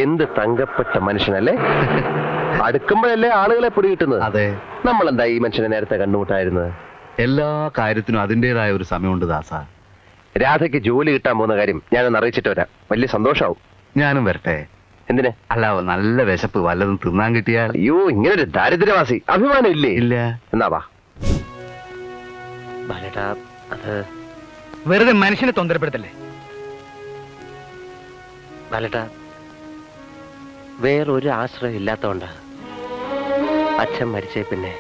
എന്ത് തങ്കപ്പെട്ട മനുഷ്യനല്ലേ. അടുക്കുമ്പോഴല്ലേ ആളുകളെ പിടികിട്ടുന്നത്. അതെ, നമ്മൾ എന്താ ഈ മനുഷ്യനെ നേരത്തെ കണ്ടുമുട്ടായിരുന്നത്? എല്ലാ കാര്യത്തിനും അതിൻ്റെതായ ഒരു സമയമുണ്ട് ദാസ. രാധയ്ക്ക് ജോലി കിട്ടാൻ പോകുന്ന കാര്യം ഞാനൊന്ന് അറിയിച്ചിട്ട് വരാം. വലിയ സന്തോഷാവും. ഞാനും വരട്ടെ? എന്തിന്? അല്ല, നല്ല വിശപ്പ്, വല്ലതും തിന്നാൻ കിട്ടിയാൽ. അയ്യോ, ഇങ്ങനൊരു ദാരിദ്ര്യവാസി അഭിമാനം ഇല്ലേ? ഇല്ല. എന്നാ വാ. ബാലേട്ടാ, അത് വെറുതെ മനുഷ്യനെ തൊന്തരപ്പെടുത്തല്ലേ ബാലേട്ടാ. വേറൊരു ആശ്രയം ഇല്ലാത്തോണ്ടാ. അച്ഛൻ മരിച്ചേ പിന്നെ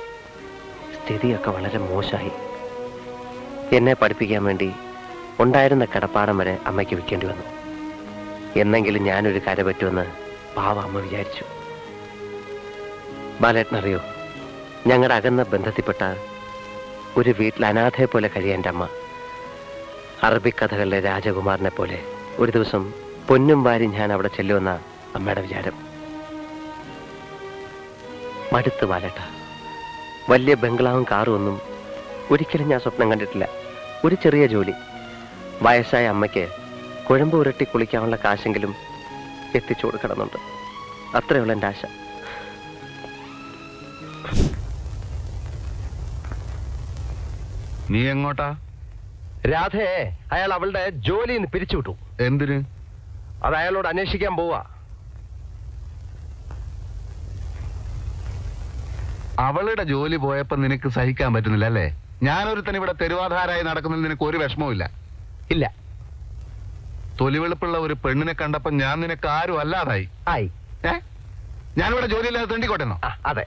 സ്ഥിതിയൊക്കെ വളരെ മോശമായി. എന്നെ പഠിപ്പിക്കാൻ വേണ്ടി ഉണ്ടായിരുന്ന കിടപ്പാടം വരെ അമ്മയ്ക്ക് വിൽക്കേണ്ടി വന്നു. എന്നെങ്കിലും ഞാനൊരു കര പറ്റുമെന്ന് പാവ അമ്മ വിചാരിച്ചു. ബാലേട്ടനറിയോ, ഞങ്ങളുടെ അകന്ന ബന്ധത്തിൽപ്പെട്ട ഒരു വീട്ടിൽ അനാഥയെ പോലെ കഴിയാൻ എൻ്റെ അമ്മ. അറബിക് കഥകളിലെ രാജകുമാരനെ പോലെ ഒരു ദിവസം പൊന്നും വാരി ഞാൻ അവിടെ ചെല്ലുമെന്ന അമ്മയുടെ വിചാരം. മടുത്ത് ബാലേട്ട. വലിയ ബംഗ്ലാവും കാറും ഒന്നും ഒരിക്കലും ഞാൻ സ്വപ്നം കണ്ടിട്ടില്ല. ഒരു ചെറിയ ജോലി. വയസ്സായ അമ്മയ്ക്ക് കുഴമ്പ് ഉരട്ടി കുളിക്കാനുള്ള കാശെങ്കിലും എത്തിച്ചു കൊടുക്കണമെന്നുണ്ട്. അത്രയുള്ള എൻ്റെ ആശ. നീ എങ്ങോട്ടാ? രാധയെ അയാൾ അവളുടെ ജോലിയിൽ നിന്ന് പിരിച്ചുവിട്ടു. എന്തിന്? അത് അയാളോട് അന്വേഷിക്കാൻ പോവാ. അവളുടെ ജോലി പോയപ്പോ നിനക്ക് സഹിക്കാൻ പറ്റുന്നില്ല അല്ലേ? ഞാനൊരുത്തൻ ഇവിടെ തെരുവാധാരായി നടക്കുന്നതിൽ നിനക്ക് ഒരു വിഷമവും ഇല്ല? ഇല്ല. തൊലിവെളുപ്പുള്ള ഒരു പെണ്ണിനെ കണ്ടപ്പോ ഞാൻ നിനക്ക് ആരും അല്ലാതായി. ഞാനിവിടെ ജോലിയില്ലാതെ തെണ്ടിക്കോട്ടെന്നോ? അതെ.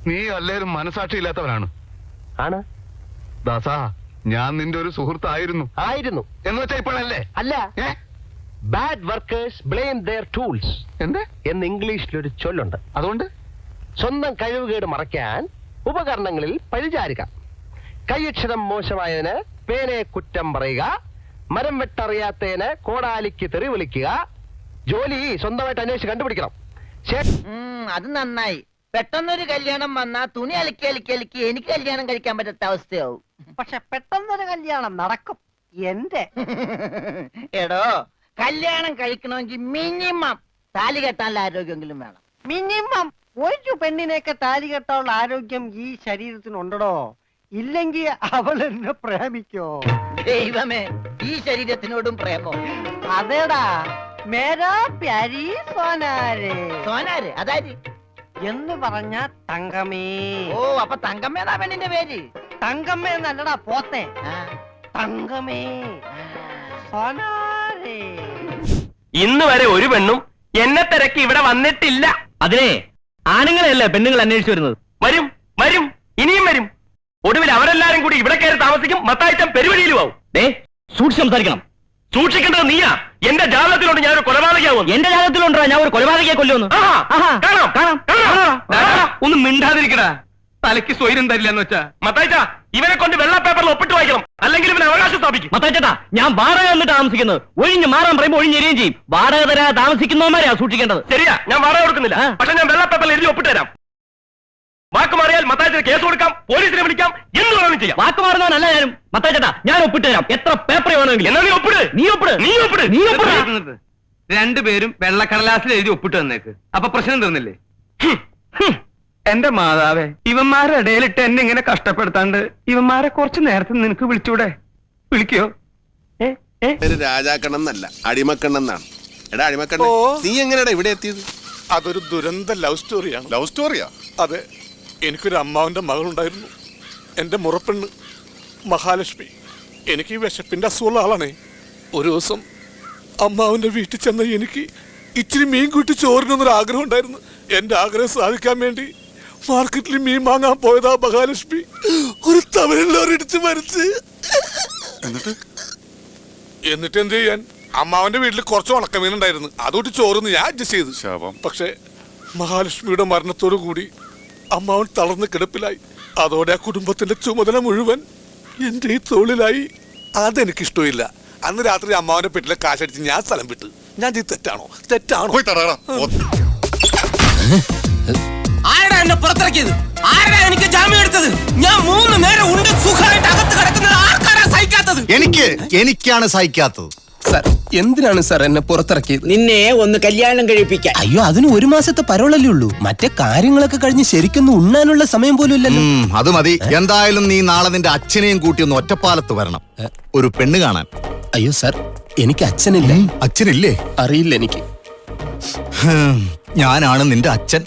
നീ അല്ലേലും മനസാക്ഷി ഇല്ലാത്തവനാണ്. ആണ് ദാസാ, ഞാൻ നിന്റെ ഒരു സുഹൃത്തായിരുന്നു. ആയിരുന്നു എന്ന് വെച്ചാ ഇപ്പോഴല്ലേ? അല്ല. Bad workers blame their tools എന്ന് ഇംഗ്ലീഷിലൊരു ചൊല്ലുണ്ട്. അതുകൊണ്ട് സ്വന്തം കഴിവുകേട് മറയ്ക്കാൻ ഉപകരണങ്ങളിൽ പഴിചാരുക. കൈയക്ഷരം മോശമായതിന് പേനയെ കുറ്റം പറയുക. മരം വെട്ടറിയാത്തതിന് കോടാലിക്ക് തെറി വിളിക്കുക. ജോലി സ്വന്തമായിട്ട് അന്വേഷിച്ച് കണ്ടുപിടിക്കണം. അത് നന്നായി. പെട്ടെന്നൊരു കല്യാണം വന്നാ തുണി അലക്കി അലക്കി അലക്കി എനിക്ക് കല്യാണം കഴിക്കാൻ പറ്റാത്ത അവസ്ഥയാവും. പക്ഷെ പെട്ടെന്നൊരു കല്യാണം നടക്കും. എന്റെ എടോ, കല്യാണം കഴിക്കണമെങ്കിൽ മിനിമം താലി കെട്ടാനുള്ള ആരോഗ്യമെങ്കിലും വേണം. മിനിമം ഒരു പെണ്ണിനെയൊക്കെ താലി കെട്ടാനുള്ള ആരോഗ്യം ഈ ശരീരത്തിനുണ്ടോ? ഇല്ലെങ്കിൽ അവൾ എന്നെ പ്രേമിക്കോ? ദൈവമേ, ഈ ശരീരത്തിനോടും പ്രേമോ? അതേടാ, മേരാ പ്യാരി സോനാരെ. സോനാര് അതായത് എന്ന് പറഞ്ഞ തങ്കമേ. ഓ, അപ്പൊ തങ്കമ്മേതാ പെണ്ണിന്റെ പേര്? തങ്കമ്മ എന്നല്ലടാ പോത്തെ. ആ, തങ്കമേ സോനാരെ. ഇന്ന് വരെ ഒരു പെണ്ണും എന്നെ തിരക്കി ഇവിടെ വന്നിട്ടില്ല. അതിനെ ആണുങ്ങളെയല്ലേ പെണ്ണുങ്ങൾ അന്വേഷിച്ചു വരുന്നത്. വരും വരും, ഇനിയും വരും. ഒടുവിൽ അവരെല്ലാരും കൂടി ഇവിടെ കയറി താമസിക്കും. മത്തായിട്ടം പെരുവഴിയിലും ആവും. സൂക്ഷിച്ച് സംസാരിക്കണം. സൂക്ഷിക്കേണ്ടത് നീയാ. എന്റെ ജാതകത്തിലോട്ട് ഞാനൊരു കൊലപാതകയാവും. എന്റെ ജാതകത്തിലുണ്ടോ ഞാൻ ഒരു കൊലപാതകയെ കൊല്ലുമെന്ന്? ഒന്ന് മിണ്ടാതിരിക്കടാ. തലയ്ക്ക് സ്വൈര്യം തരില്ല എന്ന് വെച്ചാ മത്തായിച്ച ഇവനെ കൊണ്ട് വെള്ള പേപ്പറിൽ ഒപ്പിട്ട് വായിക്കണം. അല്ലെങ്കിൽ ഇവനെ അവകാശം സ്ഥാപിക്കും. മത്തായിച്ചേട്ടാ, ഞാൻ വാടക വന്നിട്ട് താമസിക്കുന്നത്. ഒഴിഞ്ഞ് മാറാൻ പറയുമ്പോൾ ഒഴിഞ്ഞെരിയും ചെയ്യും. വാടക തരാ താമസിക്കുന്നവന്മാരെയാ സൂക്ഷിക്കേണ്ടത്. ശരിയാ, ഞാൻ വാടക കൊടുക്കുന്നില്ല. പക്ഷെ ഞാൻ വെള്ള പേപ്പറിൽ എഴുതി ഒപ്പിട്ട് തരാം. വാക്ക് മാറിയാൽ മത്തായിച്ചിന് കേസ് കൊടുക്കാം, പോലീസിനെ വിളിക്കാം, എന്ത് വേണമെങ്കിലും ചെയ്യാം. വാക്ക് മാറുന്നവനല്ല ഞാനും. മത്തായിച്ചേട്ടാ, ഞാൻ ഒപ്പിട്ട് തരാം. എത്ര പേപ്പർ വേണമെങ്കിലും. എന്നാ നീ ഒപ്പിട്. നീ ഒപ്പിട്. നീ ഒപ്പിട്. നീ ഒപ്പിട്. രണ്ടുപേരും വെള്ളക്കടലാസിൽ എഴുതി ഒപ്പിട്ട് തന്നേക്ക്. അപ്പൊ പ്രശ്നം തീർന്നില്ലേ? എന്റെ മാതാവേ, ഇവന്മാരുടെ ഇടയിലിട്ട് എന്നെ ഇങ്ങനെ കഷ്ടപ്പെടുത്താണ്ട് ഇവന്മാരെ കുറച്ച് നേരത്തെ നിനക്ക് വിളിച്ചൂടെ? വിളിക്കോ? രാജാക്കണ്ണെന്നല്ല, അടിമക്കണ്ണെന്നാണ്. എടാ അടിമക്കണ്ണ, നീ എങ്ങനെയാടാ ഇവിടെ എത്തിയത്? അതൊരു ദുരന്ത ലവ് സ്റ്റോറിയാണ്. ലവ് സ്റ്റോറിയാ? അതെ, എനിക്കൊരു അമ്മാവന്റെ മകളുണ്ടായിരുന്നു. എന്റെ മുറപ്പെണ്ണ് മഹാലക്ഷ്മി. എനിക്ക് ഈ വിശപ്പിന്റെ അസുഖമുള്ള ആളാണേ. ഒരു ദിവസം അമ്മാവന്റെ വീട്ടിൽ ചെന്ന എനിക്ക് ഇച്ചിരി മീൻ കൂട്ടി ചോറിനൊന്നൊരു ആഗ്രഹം ഉണ്ടായിരുന്നു. എന്റെ ആഗ്രഹം സാധിക്കാൻ വേണ്ടി മാർക്കറ്റിൽ മീൻ വാങ്ങാൻ പോയതാ മഹാലക്ഷ്മി. ഒരു തമിഴിലോരിടിച്ച് മരിച്ച്. എന്നിട്ട് എന്ത് ചെയ്യാൻ? അമ്മാവന്റെ വീട്ടിൽ കുറച്ച് ഉണക്കമീൻ ഉണ്ടായിരുന്നു. അതുകൊണ്ട് ചോറിന്ന് ഞാൻ അഡ്ജസ്റ്റ് ചെയ്തു. ശാപം. പക്ഷെ മഹാലക്ഷ്മിയുടെ മരണത്തോടു കൂടി അമ്മാവൻ തളർന്ന് കിടപ്പിലായി. അതോടെ ആ കുടുംബത്തിന്റെ ചുമതല മുഴുവൻ എന്റെ ഈ തോളിലായി. അതെനിക്കിഷ്ടമില്ല. അന്ന് രാത്രി അമ്മാവന്റെ പെട്ടിലെ കാശടിച്ച് ഞാൻ സ്ഥലം വിട്ടു. ഞാൻ തെറ്റാണോ? തെറ്റാണോ? ആരാ എന്നെ പുറത്തിറക്കിയത്? ആരാ എനിക്ക് ജാമ്യം എടുത്തത്? ഞാൻ 3 നേരം ഉണ്ട് സുഖമായിട്ട് അകത്ത് കിടക്കുന്നത്. ആർക്കാരാ സഹിക്കാത്തത്? എനിക്കാണ് സഹിക്കാത്തത്. സാർ എന്തിനാണ് സാർ എന്നെ പുറത്തിറക്കിയത്? നിന്നെ ഒന്ന് കല്യാണം കഴിപ്പിക്കാൻ. അയ്യോ, അതിന് 1 മാസത്തെ പരോളല്ലേ ഉള്ളൂ. മറ്റേ കാര്യങ്ങളൊക്കെ കഴിഞ്ഞ് ശരിക്കൊന്നും ഉണ്ണാനുള്ള സമയം പോലും ഇല്ലല്ലോ. അത് മതി. എന്തായാലും നീ നാളെ നിന്റെ അച്ഛനെയും കൂട്ടി ഒന്ന് ഒറ്റപ്പാലത്ത് വരണം, ഒരു പെണ്ണ് കാണാൻ. അയ്യോ സാർ, എനിക്ക് അച്ഛനില്ല. അച്ഛനില്ലേ? അറിയില്ല എനിക്ക്. ഞാനാണ് നിന്റെ അച്ഛൻ.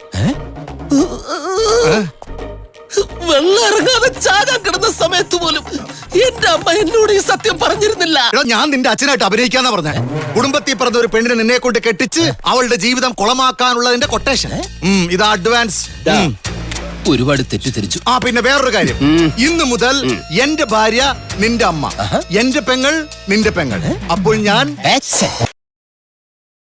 വെള്ളം ഇറങ്ങാതെ ചാകാൻ കിടന്ന സമയത്ത് പോലും എന്റെ അമ്മ എന്നോട് ഈ സത്യം പറഞ്ഞിരുന്നില്ല. ഞാൻ നിന്റെ അച്ഛനായിട്ട് അഭിനയിക്കാന്നാ പറഞ്ഞ. കുടുംബത്തിൽ പറഞ്ഞ ഒരു പെണ്ണിനെ നിന്നെ കൊണ്ട് കെട്ടിച്ച് അവളുടെ ജീവിതം കുളമാക്കാനുള്ളതിന്റെ കൊട്ടേഷൻ. ഇതാ അഡ്വാൻസ്. ഒരുപാട് തെറ്റിദ്ധരിച്ചു. പിന്നെ വേറൊരു കാര്യം, ഇന്ന് മുതൽ എന്റെ ഭാര്യ നിന്റെ അമ്മ, എന്റെ പെങ്ങൾ നിന്റെ പെങ്ങൾ. അപ്പോൾ ഞാൻ